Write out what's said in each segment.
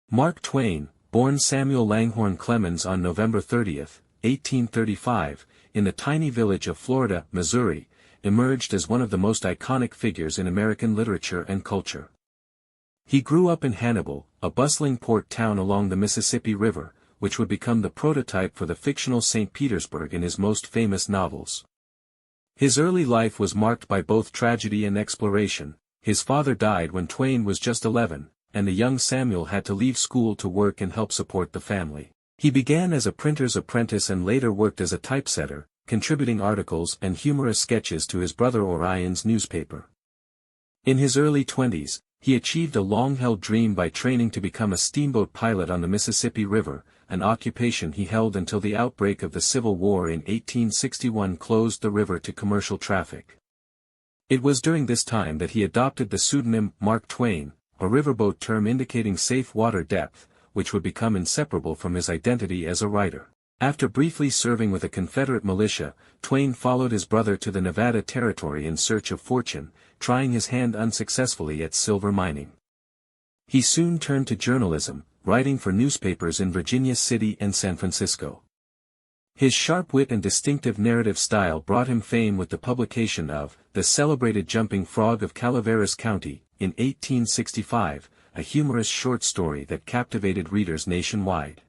Mark Twain, born Samuel Langhorne Clemens on November 30, 1835, in the tiny village of Florida, Missouri, emerged as one of the most iconic figures in American literature and culture. He grew up in Hannibal, a bustling port town along the Mississippi River, which would become the prototype for the fictional St. Petersburg in his most famous novels. His early life was marked by both tragedy and exploration. His father died when Twain was just 11, and the young Samuel had to leave school to work and help support the family. He began as a printer's apprentice and later worked as a typesetter, contributing articles and humorous sketches to his brother Orion's newspaper. In his early 20s, he achieved a long-held dream by training to become a steamboat pilot on the Mississippi River, an occupation he held until the outbreak of the Civil War in 1861 closed the river to commercial traffic. It was during this time that he adopted the pseudonym Mark Twain, a riverboat term indicating safe water depth, which would become inseparable from his identity as a writer. After briefly serving with a Confederate militia, Twain followed his brother to the Nevada Territory in search of fortune, trying his hand unsuccessfully at silver mining. He soon turned to journalism, writing for newspapers in Virginia City and San Francisco. His sharp wit and distinctive narrative style brought him fame with the publication of The Celebrated Jumping Frog of Calaveras County, in 1865, a humorous short story that captivated readers nationwide.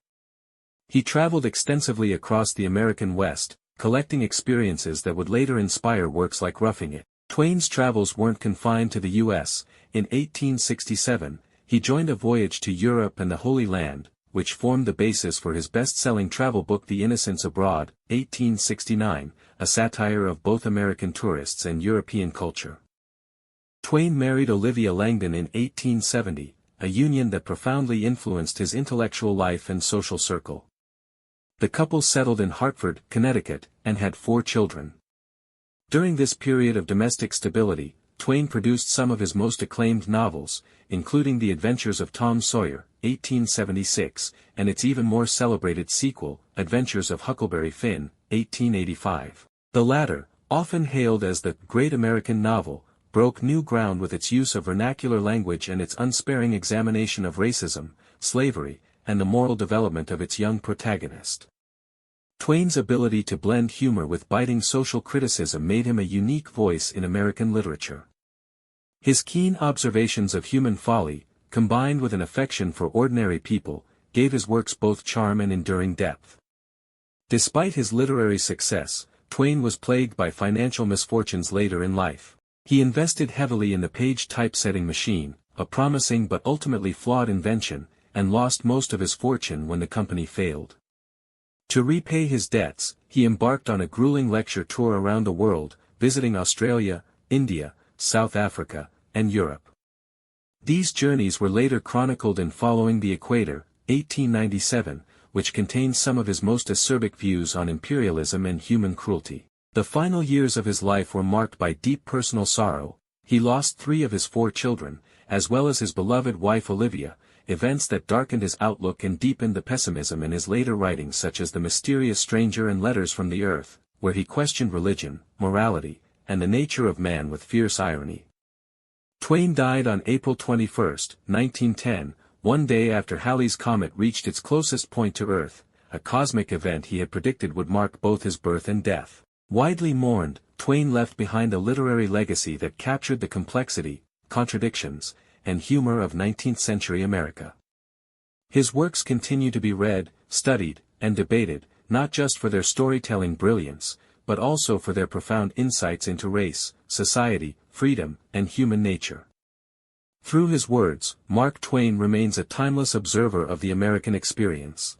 He traveled extensively across the American West, collecting experiences that would later inspire works like Roughing It. Twain's travels weren't confined to the U.S. In 1867, he joined a voyage to Europe and the Holy Land, which formed the basis for his best-selling travel book The Innocents Abroad, 1869, a satire of both American tourists and European culture. Twain married Olivia Langdon in 1870, a union that profoundly influenced his intellectual life and social circle. The couple settled in Hartford, Connecticut, and had 4 children. During this period of domestic stability, Twain produced some of his most acclaimed novels, including The Adventures of Tom Sawyer, 1876, and its even more celebrated sequel, Adventures of Huckleberry Finn, 1885. The latter, often hailed as the Great American Novel, broke new ground with its use of vernacular language and its unsparing examination of racism, slavery, and the moral development of its young protagonist. Twain's ability to blend humor with biting social criticism made him a unique voice in American literature. His keen observations of human folly, combined with an affection for ordinary people, gave his works both charm and enduring depth. Despite his literary success, Twain was plagued by financial misfortunes later in life. He invested heavily in the page typesetting machine, a promising but ultimately flawed invention, and lost most of his fortune when the company failed. To repay his debts, he embarked on a grueling lecture tour around the world, visiting Australia, India, South Africa, and Europe. These journeys were later chronicled in Following the Equator, 1897, which contains some of his most acerbic views on imperialism and human cruelty. The final years of his life were marked by deep personal sorrow. He lost 3 of his 4 children, as well as his beloved wife Olivia, events that darkened his outlook and deepened the pessimism in his later writings such as The Mysterious Stranger and Letters from the Earth, where he questioned religion, morality, and the nature of man with fierce irony. Twain died on April 21, 1910, one day after Halley's Comet reached its closest point to Earth, a cosmic event he had predicted would mark both his birth and death. Widely mourned, Twain left behind a literary legacy that captured the complexity, contradictions, and humor of 19th-century America. His works continue to be read, studied, and debated, not just for their storytelling brilliance, but also for their profound insights into race, society, freedom, and human nature. Through his words, Mark Twain remains a timeless observer of the American experience.